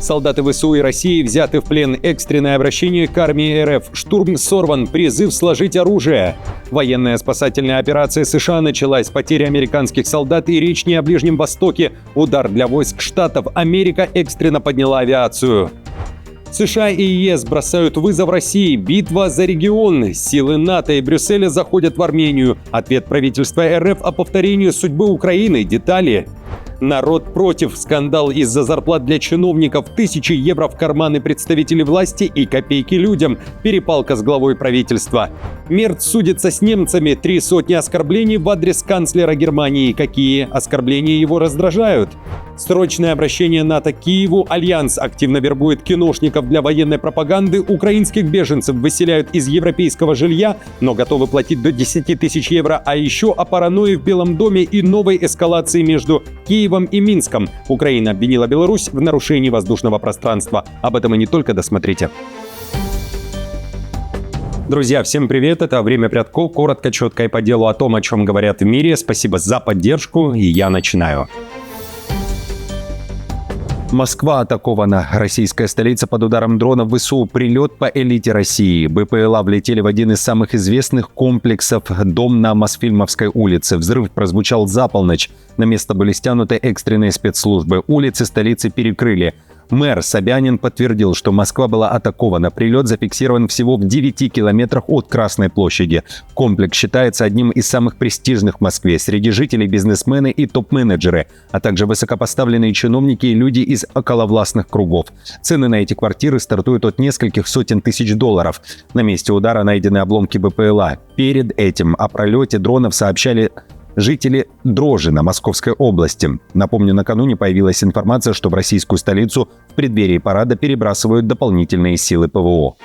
Солдаты ВСУ и России взяты в плен. Экстренное обращение к армии РФ. Штурм сорван. Призыв сложить оружие. Военная спасательная операция США началась. Потери американских солдат и речь не о Ближнем Востоке. Удар для войск Штатов. Америка экстренно подняла авиацию. США и ЕС бросают вызов России. Битва за регион. Силы НАТО и Брюсселя заходят в Армению. Ответ правительства РФ о повторении судьбы Украины. Детали. Народ против. Скандал из-за зарплат для чиновников. 1000 евро в карманы представителей власти и копейки людям. Перепалка с главой правительства. Мерц судится с немцами. 300 оскорблений в адрес канцлера Германии. Какие оскорбления его раздражают? Срочное обращение НАТО к Киеву. Альянс активно вербует киношников для военной пропаганды. Украинских беженцев выселяют из европейского жилья, но готовы платить до 10 тысяч евро. А еще о паранойи в Белом доме и новой эскалации между Киевом и Минском. Украина обвинила Беларусь в нарушении воздушного пространства. Об этом и не только, досмотрите. Друзья, всем привет, это «Время прятков», коротко, четко и по делу о том, о чем говорят в мире. Спасибо за поддержку, и я начинаю. Москва атакована. Российская столица под ударом дронов ВСУ. Прилет по элите России. БПЛА влетели в один из самых известных комплексов – дом на Мосфильмовской улице. Взрыв прозвучал за полночь. На место были стянуты экстренные спецслужбы. Улицы столицы перекрыли. Мэр Собянин подтвердил, что Москва была атакована. Прилет зафиксирован всего в 9 километрах от Красной площади. Комплекс считается одним из самых престижных в Москве. Среди жителей бизнесмены и топ-менеджеры, а также высокопоставленные чиновники и люди из околовластных кругов. Цены на эти квартиры стартуют от нескольких сотен тысяч долларов. На месте удара найдены обломки БПЛА. Перед этим о пролете дронов сообщали жители Дрожина Московской области. Напомню, накануне появилась информация, что в российскую столицу в преддверии парада перебрасывают дополнительные силы ПВО.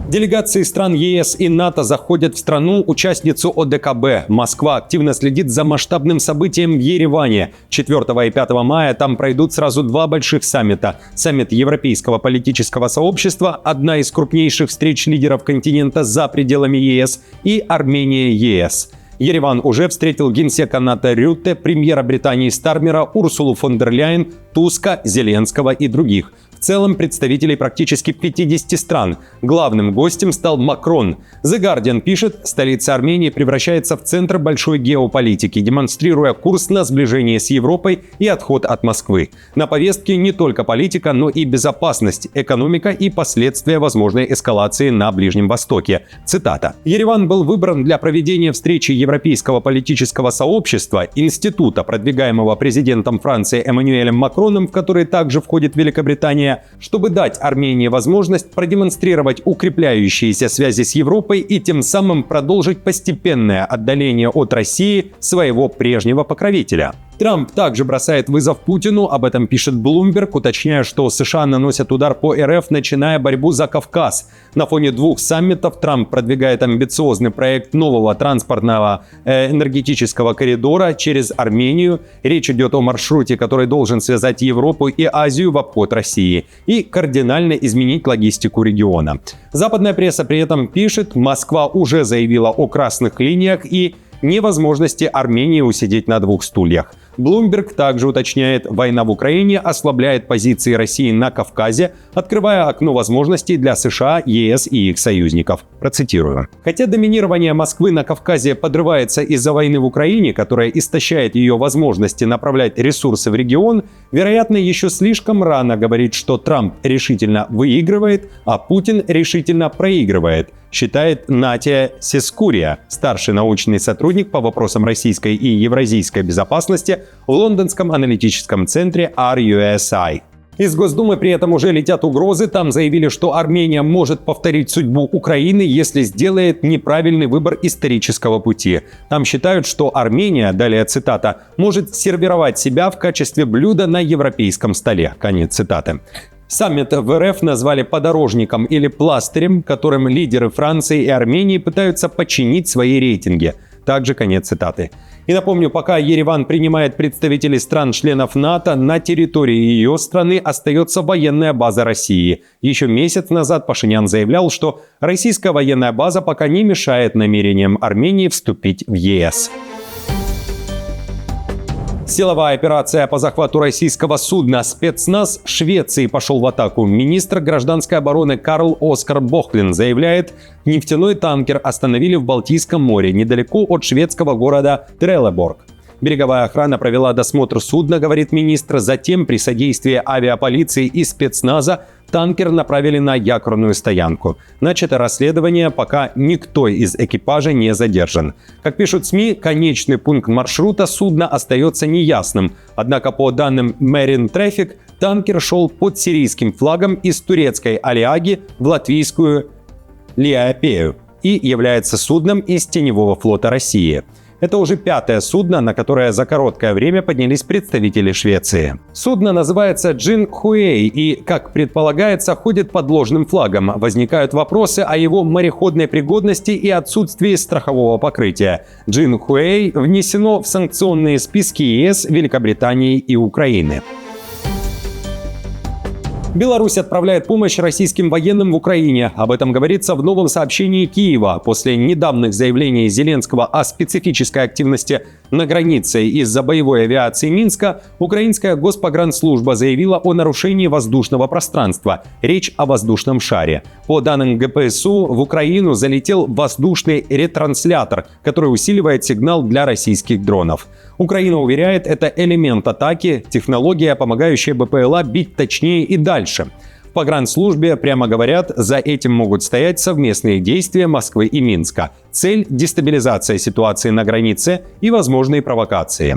Делегации стран ЕС и НАТО заходят в страну-участницу ОДКБ. Москва активно следит за масштабным событием в Ереване. 4 и 5 мая там пройдут сразу два больших саммита. Саммит Европейского политического сообщества, одна из крупнейших встреч лидеров континента за пределами ЕС, и Армения-ЕС. Ереван уже встретил генсека НАТО Рютте, премьера Британии Стармера, Урсулу фон дер Ляйен, Туска, Зеленского и других. В целом представителей практически 50 стран. Главным гостем стал Макрон. The Guardian пишет, столица Армении превращается в центр большой геополитики, демонстрируя курс на сближение с Европой и отход от Москвы. На повестке не только политика, но и безопасность, экономика и последствия возможной эскалации на Ближнем Востоке. Цитата. Ереван был выбран для проведения встречи Европейского политического сообщества, института, продвигаемого президентом Франции Эммануэлем Макроном, в который также входит Великобритания, чтобы дать Армении возможность продемонстрировать укрепляющиеся связи с Европой и тем самым продолжить постепенное отдаление от России своего прежнего покровителя. Трамп также бросает вызов Путину, об этом пишет Bloomberg, уточняя, что США наносят удар по РФ, начиная борьбу за Кавказ. На фоне двух саммитов Трамп продвигает амбициозный проект нового транспортного энергетического коридора через Армению. Речь идет о маршруте, который должен связать Европу и Азию в обход России и кардинально изменить логистику региона. Западная пресса при этом пишет, Москва уже заявила о красных линиях и невозможности Армении усидеть на двух стульях. Bloomberg также уточняет, война в Украине ослабляет позиции России на Кавказе, открывая окно возможностей для США, ЕС и их союзников. Процитирую. Хотя доминирование Москвы на Кавказе подрывается из-за войны в Украине, которая истощает ее возможности направлять ресурсы в регион, вероятно, еще слишком рано говорить, что Трамп решительно выигрывает, а Путин решительно проигрывает, считает Натия Сескурия, старший научный сотрудник по вопросам российской и евразийской безопасности в лондонском аналитическом центре RUSI. Из Госдумы при этом уже летят угрозы. Там заявили, что Армения может повторить судьбу Украины, если сделает неправильный выбор исторического пути. Там считают, что Армения, далее цитата, может сервировать себя в качестве блюда на европейском столе. Конец цитаты. Саммит в РФ назвали подорожником или пластырем, которым лидеры Франции и Армении пытаются починить свои рейтинги. Также конец цитаты. И напомню, пока Ереван принимает представителей стран-членов НАТО, на территории ее страны остается военная база России. Еще месяц назад Пашинян заявлял, что российская военная база пока не мешает намерениям Армении вступить в ЕС. Силовая операция по захвату российского судна «Спецназ» Швеции пошел в атаку. Министр гражданской обороны Карл Оскар Бохлин заявляет, нефтяной танкер остановили в Балтийском море, недалеко от шведского города Трелеборг. Береговая охрана провела досмотр судна, говорит министр. Затем при содействии авиаполиции и спецназа танкер направили на якорную стоянку. Начато расследование, пока никто из экипажа не задержан. Как пишут СМИ, конечный пункт маршрута судна остается неясным. Однако по данным Marine Traffic, танкер шел под сирийским флагом из турецкой Алиаги в латвийскую Лиопею и является судном из теневого флота России. Это уже пятое судно, на которое за короткое время поднялись представители Швеции. Судно называется Джин Хуэй и, как предполагается, ходит под ложным флагом. Возникают вопросы о его мореходной пригодности и отсутствии страхового покрытия. Джин Хуэй внесено в санкционные списки ЕС, Великобритании и Украины. Беларусь отправляет помощь российским военным в Украине. Об этом говорится в новом сообщении Киева. После недавних заявлений Зеленского о специфической активности на границе из-за боевой авиации Минска, украинская Госпогранслужба заявила о нарушении воздушного пространства. Речь о воздушном шаре. По данным ГПСУ, в Украину залетел воздушный ретранслятор, который усиливает сигнал для российских дронов. Украина уверяет, это элемент атаки, технология, помогающая БПЛА бить точнее и дальше. В погранслужбе прямо говорят, за этим могут стоять совместные действия Москвы и Минска. Цель – дестабилизация ситуации на границе и возможные провокации.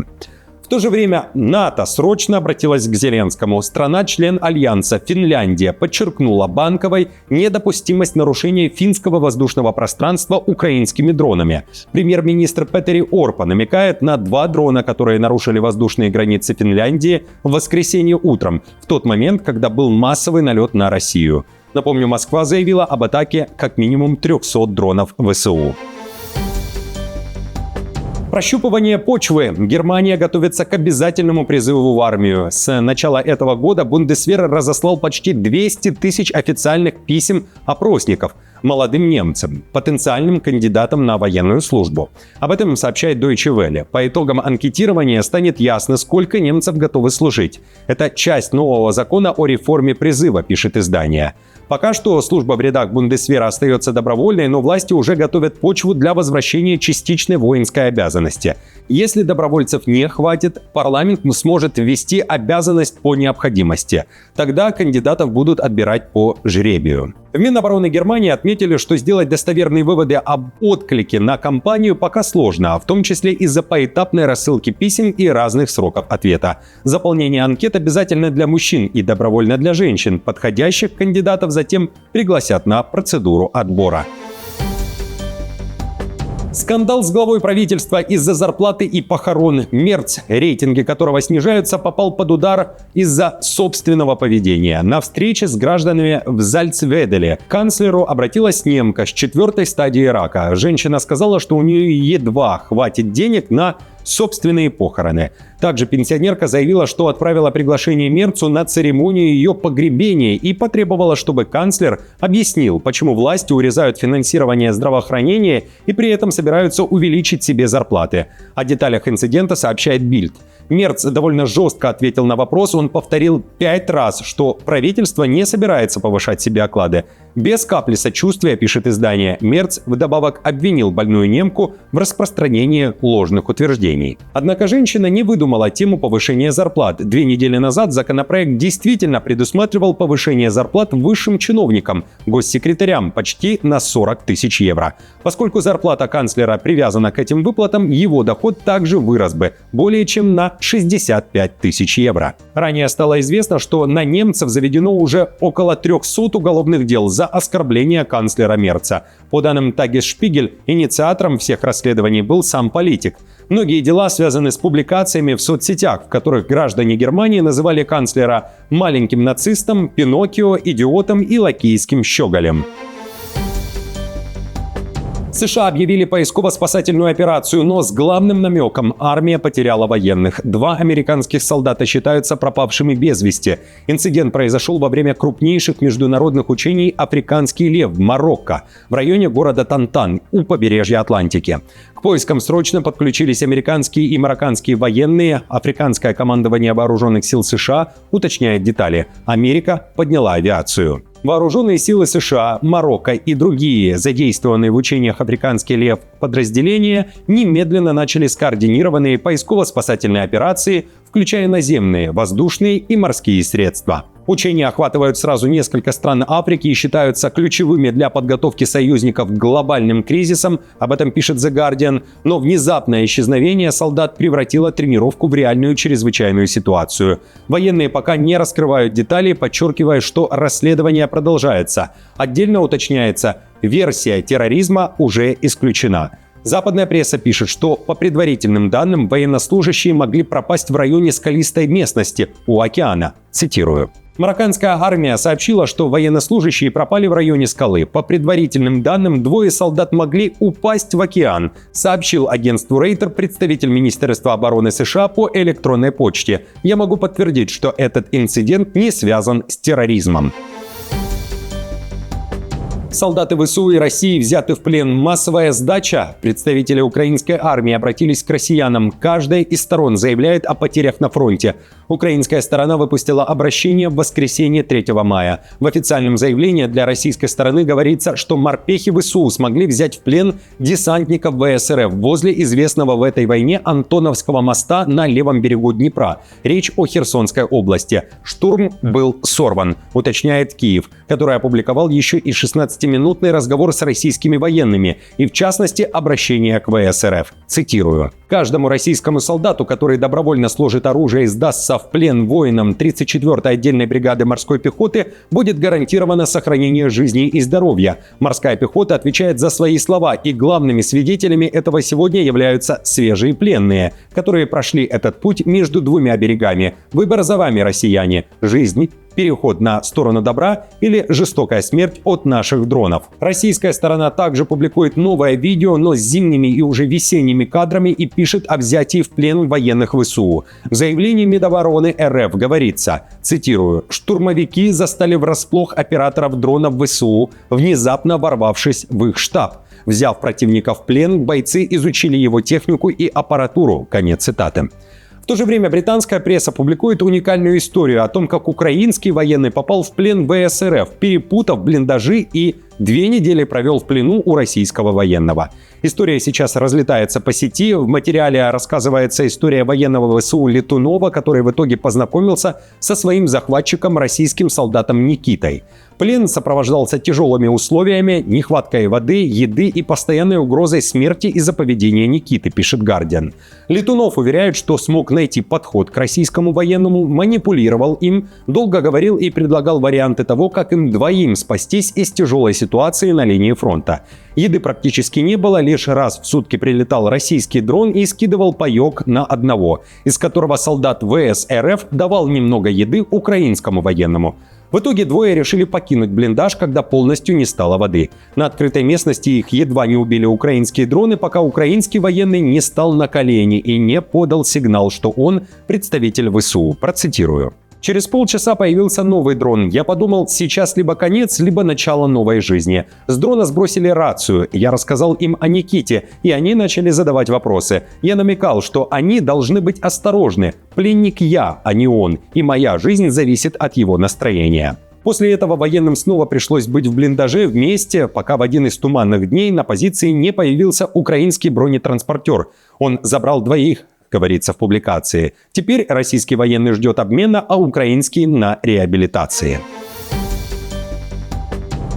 В то же время НАТО срочно обратилась к Зеленскому. Страна-член Альянса Финляндия подчеркнула Банковой недопустимость нарушения финского воздушного пространства украинскими дронами. Премьер-министр Петери Орпа намекает на 2 дрона, которые нарушили воздушные границы Финляндии в воскресенье утром, в тот момент, когда был массовый налет на Россию. Напомню, Москва заявила об атаке как минимум 300 дронов ВСУ. Прощупывание почвы. Германия готовится к обязательному призыву в армию. С начала этого года Бундесвер разослал почти 200 тысяч официальных писем опросников молодым немцам, потенциальным кандидатам на военную службу. Об этом сообщает Deutsche Welle. По итогам анкетирования станет ясно, сколько немцев готовы служить. Это часть нового закона о реформе призыва, пишет издание. Пока что служба в рядах Бундесвера остается добровольной, но власти уже готовят почву для возвращения частичной воинской обязанности. Если добровольцев не хватит, парламент сможет ввести обязанность по необходимости. Тогда кандидатов будут отбирать по жребию. В Минобороны Германии отметили, что сделать достоверные выводы об отклике на кампанию пока сложно, в том числе из-за поэтапной рассылки писем и разных сроков ответа. Заполнение анкет обязательно для мужчин и добровольно для женщин. Подходящих кандидатов затем пригласят на процедуру отбора. Скандал с главой правительства из-за зарплаты и похорон. Мерц, рейтинги которого снижаются, попал под удар из-за собственного поведения. На встрече с гражданами в Зальцведеле к канцлеру обратилась немка с 4-й стадией рака. Женщина сказала, что у нее едва хватит денег на собственные похороны. Также пенсионерка заявила, что отправила приглашение Мерцу на церемонию ее погребения и потребовала, чтобы канцлер объяснил, почему власти урезают финансирование здравоохранения и при этом собираются увеличить себе зарплаты. О деталях инцидента сообщает Bild. Мерц довольно жестко ответил на вопрос, он повторил 5 раз, что правительство не собирается повышать себе оклады. Без капли сочувствия, пишет издание, Мерц вдобавок обвинил больную немку в распространении ложных утверждений. Однако женщина не выдумала тему повышения зарплат. 2 недели назад законопроект действительно предусматривал повышение зарплат высшим чиновникам, госсекретарям почти на 40 тысяч евро. Поскольку зарплата канцлера привязана к этим выплатам, его доход также вырос бы более чем на 65 тысяч евро. Ранее стало известно, что на немцев заведено уже около 300 уголовных дел за оскорбление канцлера Мерца. По данным Tagesspiegel, инициатором всех расследований был сам политик. Многие дела связаны с публикациями в соцсетях, в которых граждане Германии называли канцлера маленьким нацистом, Пиноккио, идиотом и лакейским щеголем. США объявили поисково-спасательную операцию, но с главным намеком: армия потеряла военных. 2 американских солдата считаются пропавшими без вести. Инцидент произошел во время крупнейших международных учений «Африканский лев» в Марокко, в районе города Тантан у побережья Атлантики. К поискам срочно подключились американские и марокканские военные. Африканское командование вооруженных сил США уточняет детали. Америка подняла авиацию. Вооруженные силы США, Марокко и другие задействованные в учениях «Африканский лев» подразделения немедленно начали скоординированные поисково-спасательные операции, включая наземные, воздушные и морские средства. Учения охватывают сразу несколько стран Африки и считаются ключевыми для подготовки союзников к глобальным кризисам, об этом пишет The Guardian, но внезапное исчезновение солдат превратило тренировку в реальную чрезвычайную ситуацию. Военные пока не раскрывают детали, подчеркивая, что расследование продолжается. Отдельно уточняется, версия терроризма уже исключена. Западная пресса пишет, что по предварительным данным военнослужащие могли пропасть в районе скалистой местности у океана. Цитирую. Марокканская армия сообщила, что военнослужащие пропали в районе скалы. По предварительным данным, 2 солдат могли упасть в океан, сообщил агентству Рейтер представитель Министерства обороны США по электронной почте. Я могу подтвердить, что этот инцидент не связан с терроризмом. Солдаты ВСУ и России взяты в плен. Массовая сдача. Представители украинской армии обратились к россиянам. Каждая из сторон заявляет о потерях на фронте. Украинская сторона выпустила обращение в воскресенье 3 мая. В официальном заявлении для российской стороны говорится, что морпехи ВСУ смогли взять в плен десантников ВСРФ возле известного в этой войне Антоновского моста на левом берегу Днепра. Речь о Херсонской области. Штурм был сорван, уточняет Киев, который опубликовал еще и 16-минутный разговор с российскими военными и, в частности, обращение к ВСРФ. Цитирую. «Каждому российскому солдату, который добровольно сложит оружие и сдастся в плен воинам 34-й отдельной бригады морской пехоты, будет гарантировано сохранение жизни и здоровья. Морская пехота отвечает за свои слова, и главными свидетелями этого сегодня являются свежие пленные, которые прошли этот путь между 2 берегами. Выбор за вами, россияне. Жизнь, переход на сторону добра или жестокая смерть от наших дронов». Российская сторона также публикует новое видео, но с зимними и уже весенними кадрами, и пишет о взятии в плен военных ВСУ. В заявлении Минобороны РФ говорится, цитирую, «Штурмовики застали врасплох операторов дронов ВСУ, внезапно ворвавшись в их штаб. Взяв противника в плен, бойцы изучили его технику и аппаратуру». Конец цитаты. В то же время британская пресса публикует уникальную историю о том, как украинский военный попал в плен ВСРФ, перепутав блиндажи, и 2 недели провел в плену у российского военного. История сейчас разлетается по сети. В материале рассказывается история военного ВСУ Летунова, который в итоге познакомился со своим захватчиком, российским солдатом Никитой. Плен сопровождался тяжелыми условиями, нехваткой воды, еды и постоянной угрозой смерти из-за поведения Никиты, пишет Guardian. Летунов уверяет, что смог найти подход к российскому военному, манипулировал им, долго говорил и предлагал варианты того, как им двоим спастись из тяжелой ситуации на линии фронта. Еды практически не было, лишь раз в сутки прилетал российский дрон и скидывал паёк на одного, из которого солдат ВС РФ давал немного еды украинскому военному. В итоге 2 решили покинуть блиндаж, когда полностью не стало воды. На открытой местности их едва не убили украинские дроны, пока украинский военный не стал на колени и не подал сигнал, что он представитель ВСУ. Процитирую. Через полчаса появился новый дрон. Я подумал, сейчас либо конец, либо начало новой жизни. С дрона сбросили рацию. Я рассказал им о Никите, и они начали задавать вопросы. Я намекал, что они должны быть осторожны. Пленник я, а не он, и моя жизнь зависит от его настроения. После этого военным снова пришлось быть в блиндаже вместе, пока в один из туманных дней на позиции не появился украинский бронетранспортер. Он забрал 2, говорится в публикации. Теперь российский военный ждет обмена, а украинский на реабилитации.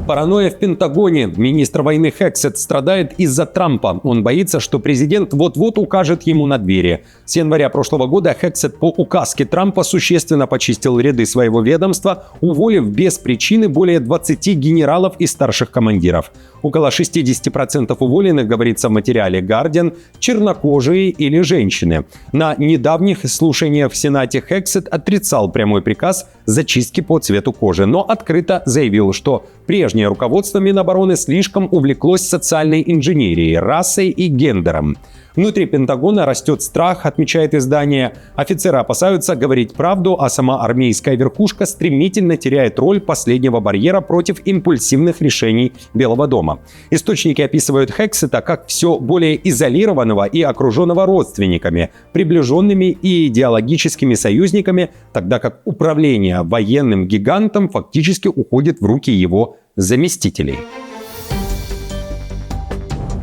Паранойя в Пентагоне. Министр войны Хексет страдает из-за Трампа. Он боится, что президент вот-вот укажет ему на двери. С января прошлого года Хексет по указке Трампа существенно почистил ряды своего ведомства, уволив без причины более 20 генералов и старших командиров. Около 60% уволенных, говорится в материале Guardian, чернокожие или женщины. На недавних слушаниях в Сенате Hexet отрицал прямой приказ зачистки по цвету кожи, но открыто заявил, что прежнее руководство Минобороны слишком увлеклось социальной инженерией, расой и гендером. Внутри Пентагона растет страх, отмечает издание. Офицеры опасаются говорить правду, а сама армейская верхушка стремительно теряет роль последнего барьера против импульсивных решений Белого дома. Источники описывают Хексета как все более изолированного и окруженного родственниками, приближенными и идеологическими союзниками, тогда как управление военным гигантом фактически уходит в руки его заместителей.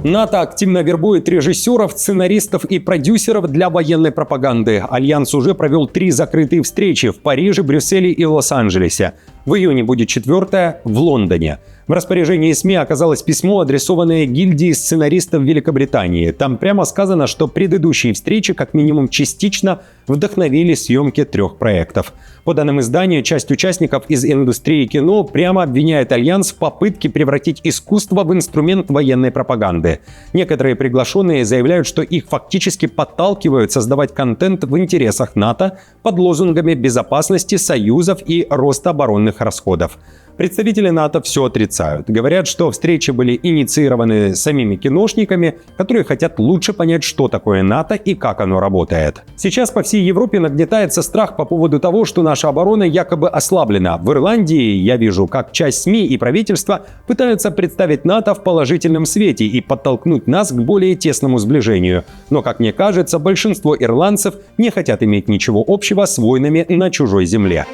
НАТО активно вербует режиссеров, сценаристов и продюсеров для военной пропаганды. Альянс уже провел 3 закрытые встречи в Париже, Брюсселе и Лос-Анджелесе. В июне будет 4-я в Лондоне. В распоряжении СМИ оказалось письмо, адресованное гильдии сценаристов Великобритании. Там прямо сказано, что предыдущие встречи как минимум частично вдохновили съемки 3 проектов. По данным издания, часть участников из индустрии кино прямо обвиняет Альянс в попытке превратить искусство в инструмент военной пропаганды. Некоторые приглашенные заявляют, что их фактически подталкивают создавать контент в интересах НАТО под лозунгами безопасности, союзов и роста оборонных расходов. Представители НАТО все отрицают. Говорят, что встречи были инициированы самими киношниками, которые хотят лучше понять, что такое НАТО и как оно работает. Сейчас по всей Европе нагнетается страх по поводу того, что наша оборона якобы ослаблена. В Ирландии я вижу, как часть СМИ и правительства пытаются представить НАТО в положительном свете и подтолкнуть нас к более тесному сближению. Но, как мне кажется, большинство ирландцев не хотят иметь ничего общего с войнами на чужой земле.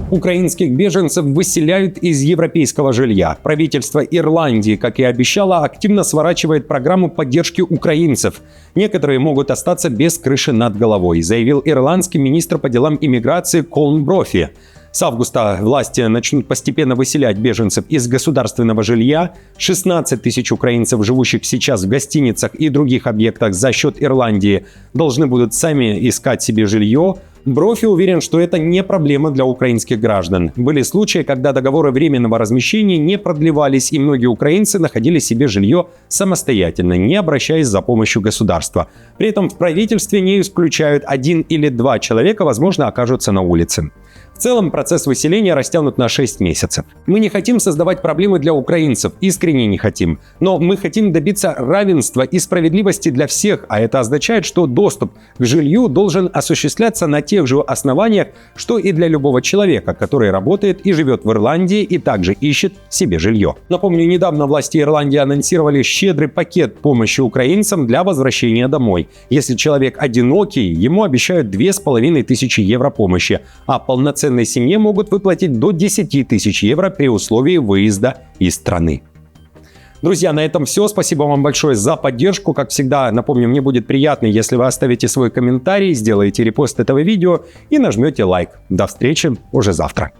Украинских беженцев выселяют из европейского жилья. Правительство Ирландии, как и обещало, активно сворачивает программу поддержки украинцев. Некоторые могут остаться без крыши над головой, заявил ирландский министр по делам иммиграции Колн Брофи. С августа власти начнут постепенно выселять беженцев из государственного жилья. 16 тысяч украинцев, живущих сейчас в гостиницах и других объектах за счет Ирландии, должны будут сами искать себе жилье. Брофи уверен, что это не проблема для украинских граждан. Были случаи, когда договоры временного размещения не продлевались, и многие украинцы находили себе жилье самостоятельно, не обращаясь за помощью государства. При этом в правительстве не исключают, 1 или 2 человека, возможно, окажутся на улице. В целом процесс выселения растянут на 6 месяцев. Мы не хотим создавать проблемы для украинцев, искренне не хотим. Но мы хотим добиться равенства и справедливости для всех, а это означает, что доступ к жилью должен осуществляться на тех же основаниях, что и для любого человека, который работает и живет в Ирландии и также ищет себе жилье. Напомню, недавно власти Ирландии анонсировали щедрый пакет помощи украинцам для возвращения домой. Если человек одинокий, ему обещают 2500 евро помощи, а полноценной семье могут выплатить до 10 тысяч евро при условии выезда из страны. Друзья, на этом все. Спасибо вам большое за поддержку. Как всегда, напомню, мне будет приятно, если вы оставите свой комментарий, сделаете репост этого видео и нажмете лайк. До встречи уже завтра.